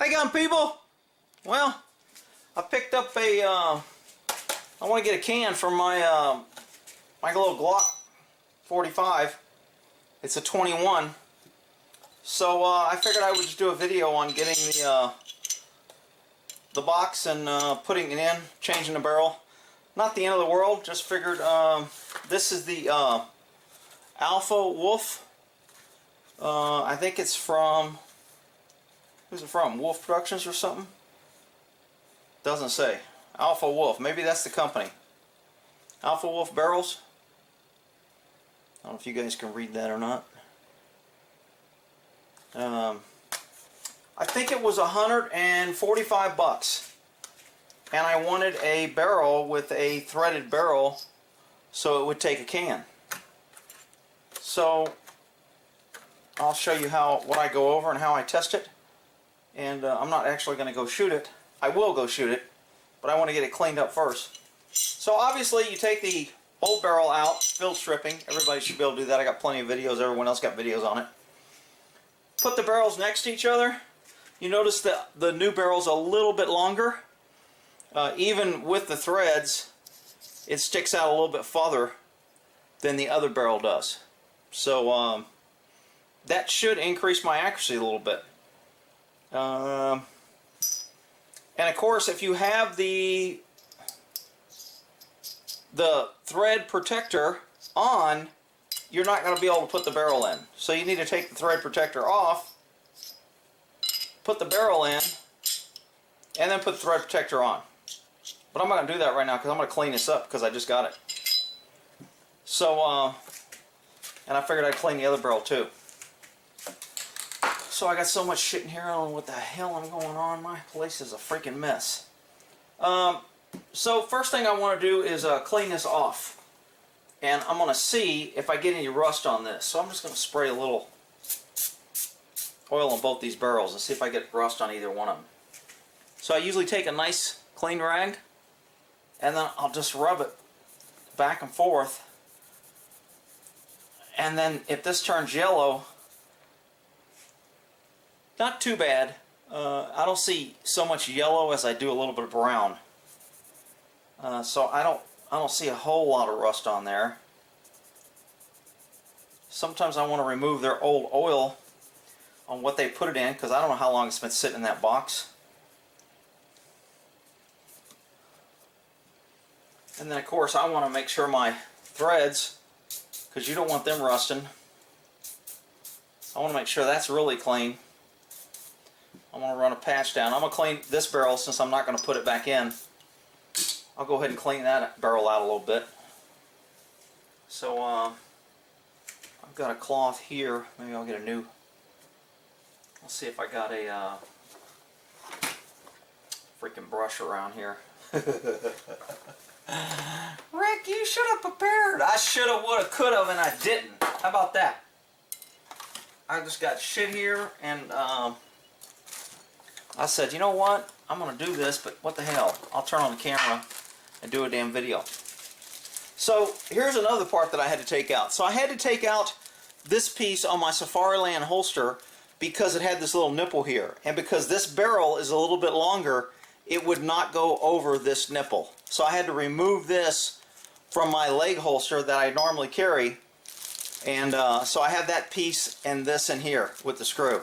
Hey gun people! Well, I picked up a, I want to get a can for my, my little Glock 45. It's a 21. So I figured I would just do a video on getting the box and putting it in, changing the barrel. Not the end of the world, just figured this is the Alpha Wolf. I think it's from, who's it from? Wolf Productions or something? Doesn't say. Alpha Wolf. Maybe that's the company. Alpha Wolf barrels. I don't know if you guys can read that or not. I think it was 145 bucks. And I wanted a barrel with a threaded barrel so it would take a can. So I'll show you what I go over and how I test it. And I'm not actually going to go shoot it. I will go shoot it, but I want to get it cleaned up first. So obviously you take the old barrel out, field stripping. Everybody should be able to do that. I got plenty of videos. Everyone else got videos on it. Put the barrels next to each other. You notice that the new barrel's a little bit longer. Even with the threads, it sticks out a little bit farther than the other barrel does. So that should increase my accuracy a little bit. And of course, if you have the thread protector on, you're not going to be able to put the barrel in. So you need to take the thread protector off, put the barrel in, and then put the thread protector on. But I'm not going to do that right now because I'm going to clean this up because I just got it. So, and I figured I'd clean the other barrel too. So I got so much shit in here, I don't know what the hell I'm going on. My place is a freaking mess. So first thing I want to do is clean this off. And I'm going to see if I get any rust on this. So I'm just going to spray a little oil on both these barrels and see if I get rust on either one of them. So I usually take a nice clean rag and then I'll just rub it back and forth. And then if this turns yellow, not too bad. I don't see so much yellow as I do a little bit of brown. So I don't see a whole lot of rust on there. Sometimes I want to remove their old oil on what they put it in because I don't know how long it's been sitting in that box. And then of course I want to make sure my threads, because you don't want them rusting, I want to make sure that's really clean. I'm going to run a patch down. I'm going to clean this barrel since I'm not going to put it back in. I'll go ahead and clean that barrel out a little bit. So I've got a cloth here. Maybe I'll get a new. Let's see if I got a freaking brush around here. Rick, you should have prepared. I should have, would have, could have, and I didn't. How about that? I just got shit here, and I said, you know what? I'm going to do this, but what the hell? I'll turn on the camera and do a damn video. So here's another part that I had to take out. So I had to take out this piece on my Safariland holster because it had this little nipple here. And because this barrel is a little bit longer, it would not go over this nipple. So I had to remove this from my leg holster that I normally carry. And so I have that piece and this in here with the screw.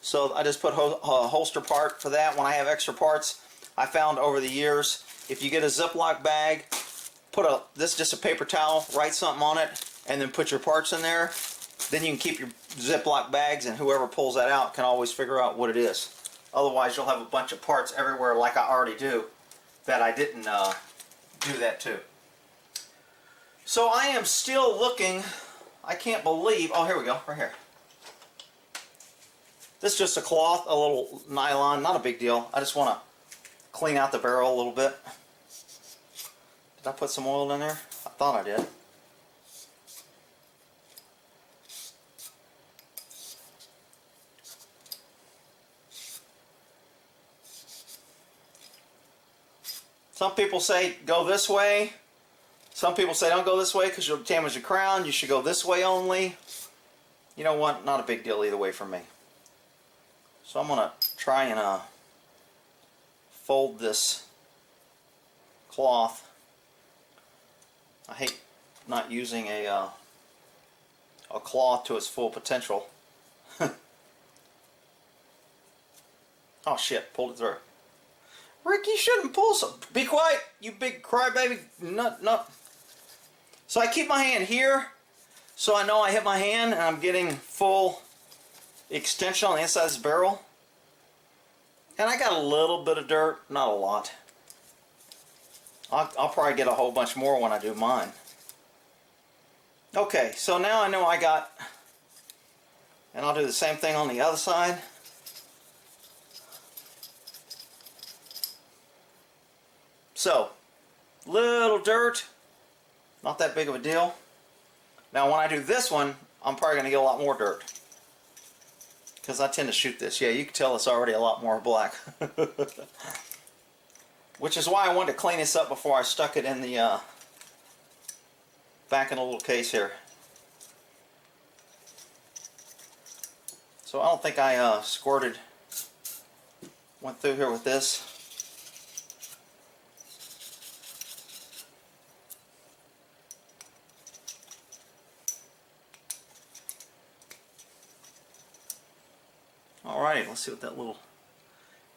So I just put a holster part for that. When I have extra parts, I found over the years, if you get a Ziploc bag, put just a paper towel, write something on it, and then put your parts in there. Then you can keep your Ziploc bags, and whoever pulls that out can always figure out what it is. Otherwise, you'll have a bunch of parts everywhere, like I already do, that I didn't do that too. So I am still looking. I can't believe. Oh, here we go, right here. This is just a cloth, a little nylon, not a big deal. I just want to clean out the barrel a little bit. Did I put some oil in there? I thought I did. Some people say go this way. Some people say don't go this way because you'll damage the crown. You should go this way only. You know what? Not a big deal either way for me. So I'm going to try and fold this cloth. I hate not using a cloth to its full potential. Oh shit, pulled it through. Rick, you shouldn't pull some. Be quiet, you big crybaby nut. So I keep my hand here, so I know I hit my hand and I'm getting full extension on the inside of this barrel. And I got a little bit of dirt, not a lot. I'll probably get a whole bunch more when I do mine. Okay, so now I know I got, and I'll do the same thing on the other side. So, little dirt, not that big of a deal. Now when I do this one, I'm probably going to get a lot more dirt, because I tend to shoot this. Yeah, you can tell it's already a lot more black. Which is why I wanted to clean this up before I stuck it in the back in a little case here. So I don't think I went through here with this. Alright, let's see what that little,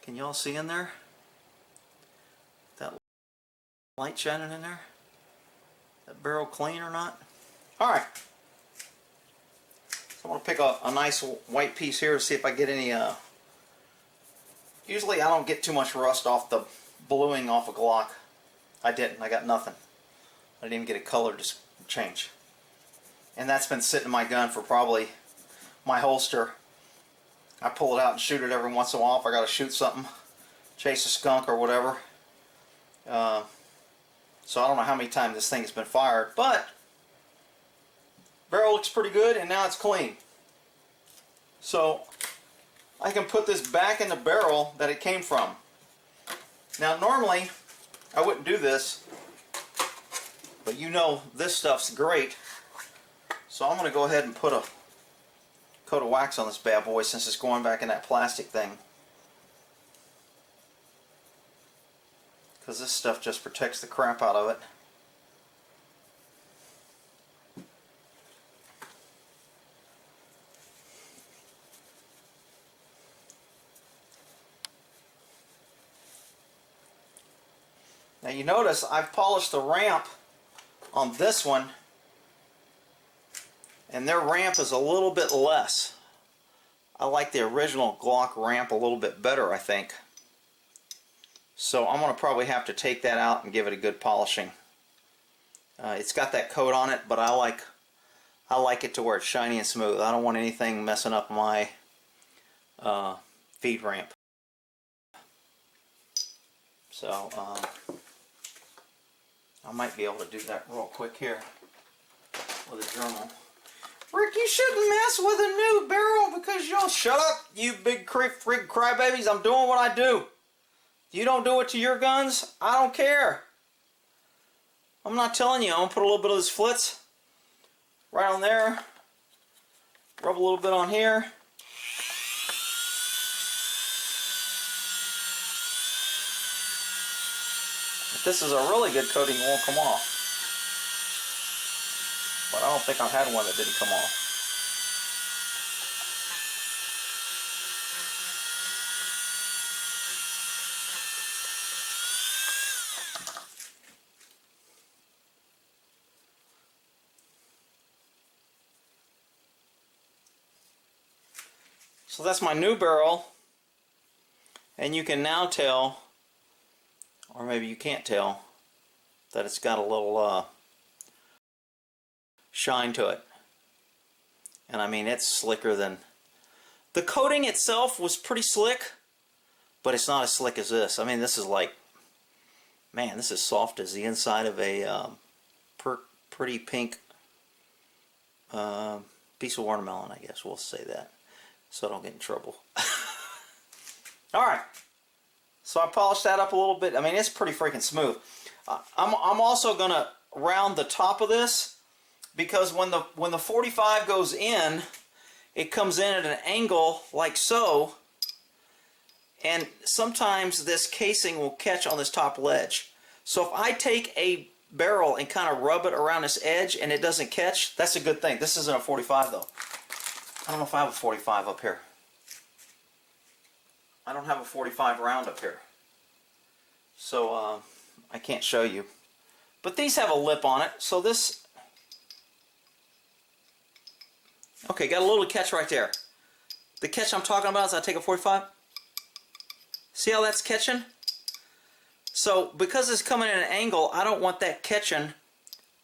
can y'all see in there? That light shining in there? That barrel clean or not? Alright. So I'm going to pick a nice white piece here to see if I get any, usually I don't get too much rust off the bluing off a Glock. I didn't, I got nothing. I didn't even get a color change. And that's been sitting in my gun for probably my holster. I pull it out and shoot it every once in a while if I got to shoot something, chase a skunk or whatever. So I don't know how many times this thing has been fired, but barrel looks pretty good and now it's clean. So I can put this back in the barrel that it came from. Now normally I wouldn't do this, but you know this stuff's great. So I'm going to go ahead and put a coat of wax on this bad boy since it's going back in that plastic thing, because this stuff just protects the crap out of it. Now you notice I've polished the ramp on this one, and their ramp is a little bit less. I like the original Glock ramp a little bit better, I think. So I'm going to probably have to take that out and give it a good polishing. It's got that coat on it, but I like it to where it's shiny and smooth. I don't want anything messing up my feed ramp. So I might be able to do that real quick here with a Dremel. Rick, you shouldn't mess with a new barrel because you'll shut up, you big freak crybabies. I'm doing what I do. If you don't do it to your guns, I don't care. I'm not telling you. I'm going to put a little bit of this Flitz right on there. Rub a little bit on here. If this is a really good coating, it won't come off. But I don't think I've had one that didn't come off. So that's my new barrel, and you can now tell, or maybe you can't tell, that it's got a little shine to it. And I mean, it's slicker than... The coating itself was pretty slick, but it's not as slick as this. I mean, this is like, man, this is soft as the inside of a pretty pink piece of watermelon, I guess we'll say that, so I don't get in trouble. Alright, so I polished that up a little bit. I mean, it's pretty freaking smooth. I'm also going to round the top of this, because when the 45 goes in, it comes in at an angle like so, and sometimes this casing will catch on this top ledge. So if I take a barrel and kind of rub it around this edge and it doesn't catch, that's a good thing. This isn't a 45 though. I don't know if I have a 45 up here. I don't have a 45 round up here. So I can't show you. But these have a lip on it, so this... Okay, got a little catch right there. The catch I'm talking about is I take a 45. See how that's catching? So because it's coming at an angle, I don't want that catching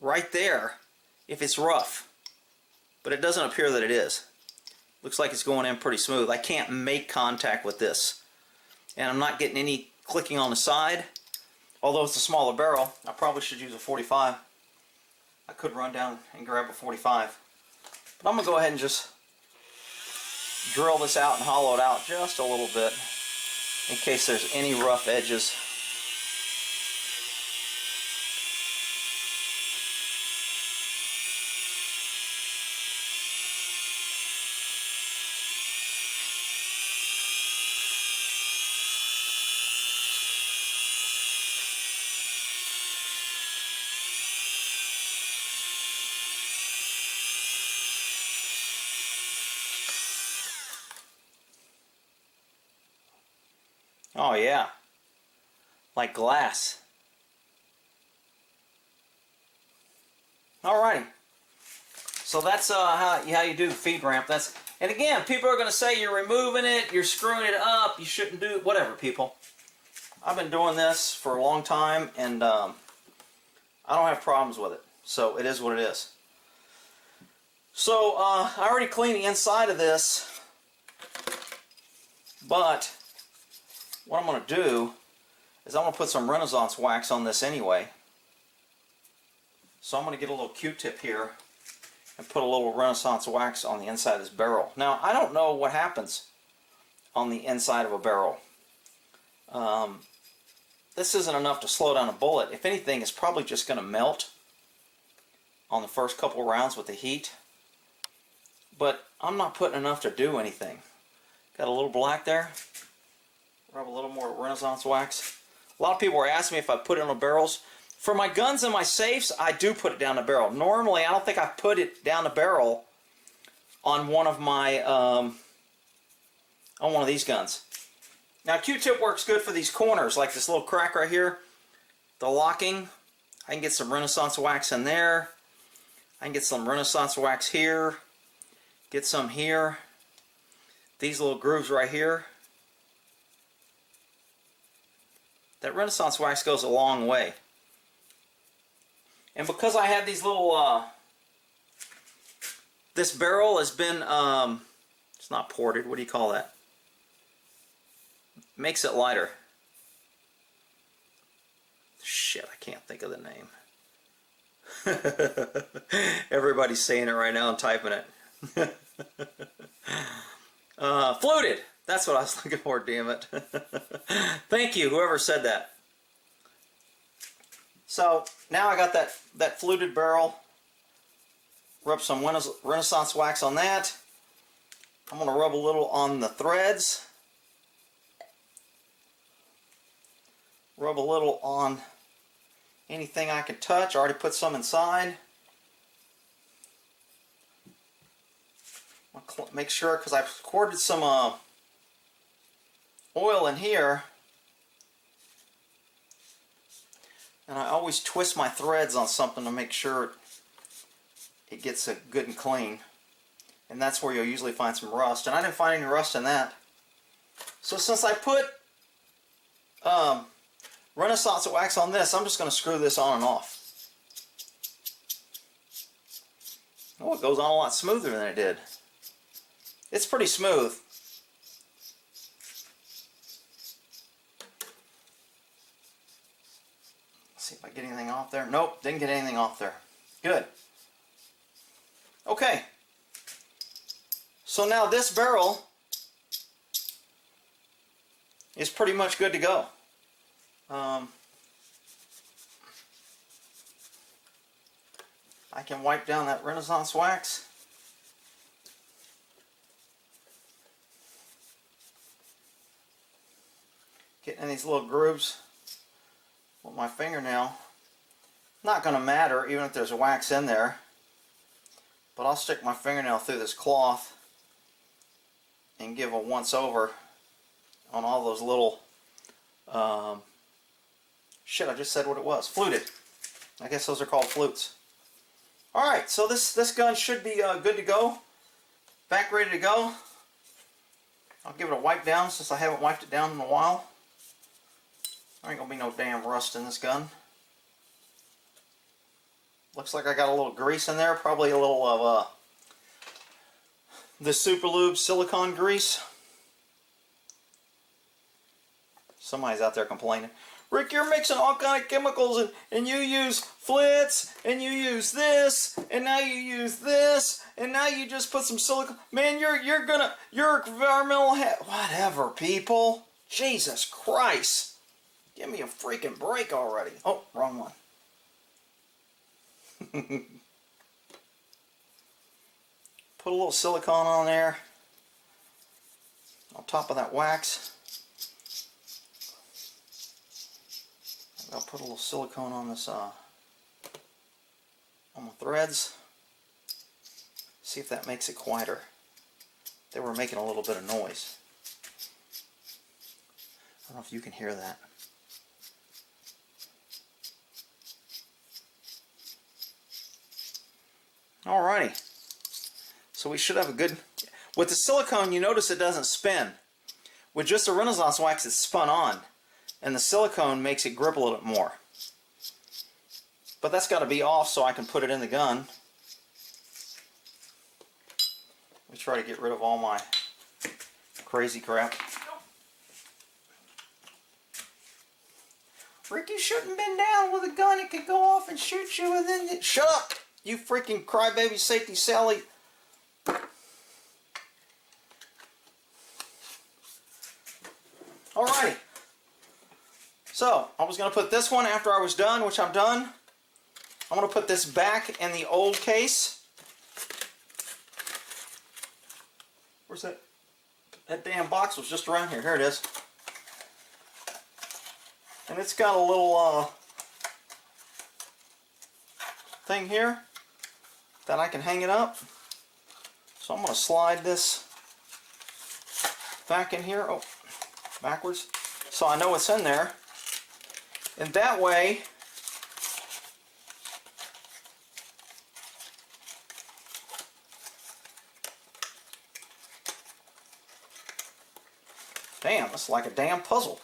right there if it's rough. But it doesn't appear that it is. Looks like it's going in pretty smooth. I can't make contact with this. And I'm not getting any clicking on the side. Although it's a smaller barrel, I probably should use a 45. I could run down and grab a 45. But I'm going to go ahead and just drill this out and hollow it out just a little bit in case there's any rough edges. Oh yeah, like glass. Alrighty, so that's how you do the feed ramp. And again, people are going to say you're removing it, you're screwing it up, you shouldn't do it. Whatever, people. I've been doing this for a long time, and I don't have problems with it. So it is what it is. So I already cleaned the inside of this, but what I'm going to do is I'm going to put some Renaissance wax on this anyway. So I'm going to get a little Q-tip here and put a little Renaissance wax on the inside of this barrel. Now, I don't know what happens on the inside of a barrel. This isn't enough to slow down a bullet. If anything, it's probably just going to melt on the first couple rounds with the heat. But I'm not putting enough to do anything. Got a little black there. Rub a little more Renaissance wax. A lot of people are asking me if I put it on the barrels. For my guns and my safes, I do put it down the barrel. Normally, I don't think I've put it down the barrel on one of my, on one of these guns. Now, Q-tip works good for these corners, like this little crack right here. The locking, I can get some Renaissance wax in there. I can get some Renaissance wax here. Get some here. These little grooves right here. That Renaissance wax goes a long way. And because I have these little, this barrel has been, it's not ported, what do you call that? Makes it lighter. Shit, I can't think of the name. Everybody's saying it right now and typing it. Fluted. That's what I was looking for, damn it. Thank you, whoever said that. So, now I got that fluted barrel. Rub some Renaissance wax on that. I'm going to rub a little on the threads. Rub a little on anything I can touch. I already put some inside. I'll make sure, because I've squirted some oil in here, and I always twist my threads on something to make sure it gets good and clean, and that's where you'll usually find some rust, and I didn't find any rust in that. So since I put Renaissance wax on this, I'm just going to screw this on and off. Oh, it goes on a lot smoother than it did. It's pretty smooth. See if I get anything off there. Nope, didn't get anything off there. Good. Okay. So now this barrel is pretty much good to go. I can wipe down that Renaissance wax. getting in these little grooves with my fingernail. Not going to matter even if there's wax in there, but I'll stick my fingernail through this cloth and give a once over on all those little shit, I just said what it was. Fluted. I guess those are called flutes. Alright, so this gun should be good to go. Back ready to go. I'll give it a wipe down since I haven't wiped it down in a while. There ain't gonna be no damn rust in this gun. Looks like I got a little grease in there, probably a little of the Super Lube silicone grease. Somebody's out there complaining. Rick, you're mixing all kind of chemicals and you use flits and you use this and now you use this and now you just put some silicone. Man, you're environmental whatever, people. Jesus Christ. Give me a freaking break already. Oh, wrong one. Put a little silicone on there on top of that wax. I'll put a little silicone on this on the threads. See if that makes it quieter. They were making a little bit of noise. I don't know if you can hear that. Alrighty. So we should have a good... With the silicone, you notice it doesn't spin. With just the Renaissance wax, it's spun on. And the silicone makes it grip a little bit more. But that's got to be off so I can put it in the gun. Let me try to get rid of all my crazy crap. Rick, you shouldn't have been down with a gun. It could go off and shoot you and then... Shut up! You freaking crybaby safety Sally. Alrighty. So, I was going to put this one after I was done, which I'm done. I'm going to put this back in the old case. Where's that? That damn box was just around here. Here it is. And it's got a little thing here that I can hang it up. So I'm going to slide this back in here. Oh, backwards. So I know what's in there. And that way, damn, it's like a damn puzzle.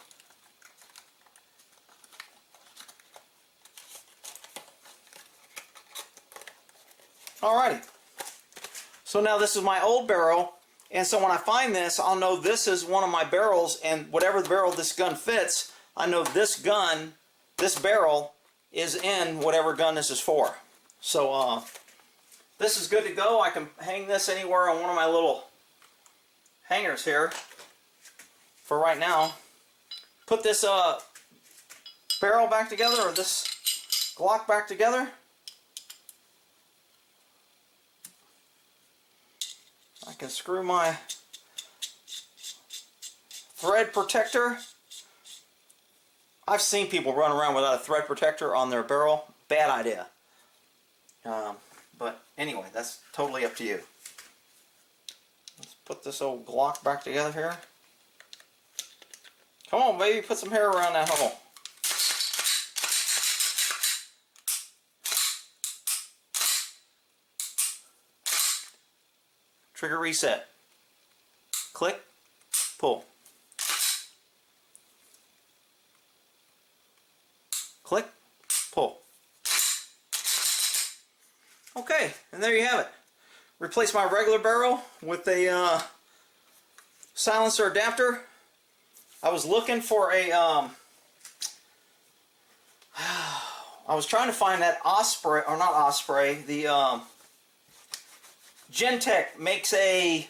Alrighty. So now this is my old barrel, and so when I find this, I'll know this is one of my barrels, and whatever the barrel this gun fits, I know this gun, this barrel, is in whatever gun this is for. So this is good to go. I can hang this anywhere on one of my little hangers here for right now. Put this barrel back together, or this Glock back together. I can screw my thread protector. I've seen people run around without a thread protector on their barrel. Bad idea. But anyway, that's totally up to you. Let's put this old Glock back together here. Come on, baby, put some hair around that hole. Trigger reset. Click, pull. Click, pull. Okay, and there you have it. Replace my regular barrel with a silencer adapter. I was looking for a I was trying to find that Osprey, or not Osprey, the Gentech makes a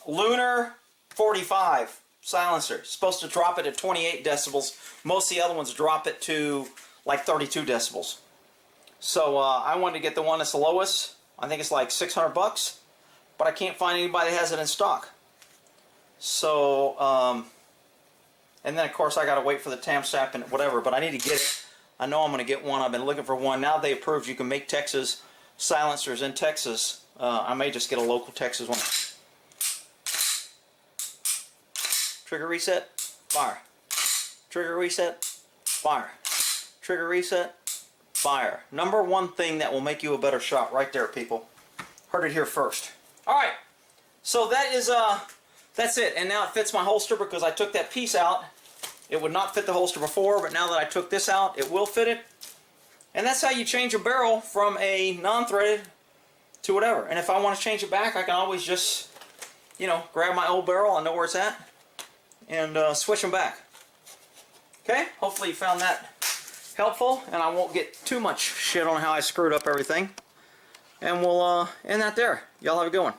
Lunar 45 silencer. It's supposed to drop it at 28 decibels. Most of the other ones drop it to like 32 decibels. So I wanted to get the one that's the lowest. I think it's like 600 bucks, but I can't find anybody that has it in stock. So And then of course I got to wait for the tam sap and whatever, but I need to get it. I know I'm going to get one. I've been looking for one. Now they approved you can make Texas silencers in Texas. I may just get a local Texas one. Trigger reset, fire. Trigger reset, fire. Trigger reset, fire. Number one thing that will make you a better shot right there, people. Heard it here first. Alright, so that is that's it. And now it fits my holster because I took that piece out. It would not fit the holster before, but now that I took this out, it will fit it. And that's how you change a barrel from a non-threaded to whatever. And if I want to change it back, I can always just, you know, grab my old barrel, I know where it's at, and switch them back. Okay, hopefully you found that helpful, and I won't get too much shit on how I screwed up everything. And we'll end that there. Y'all have a good one.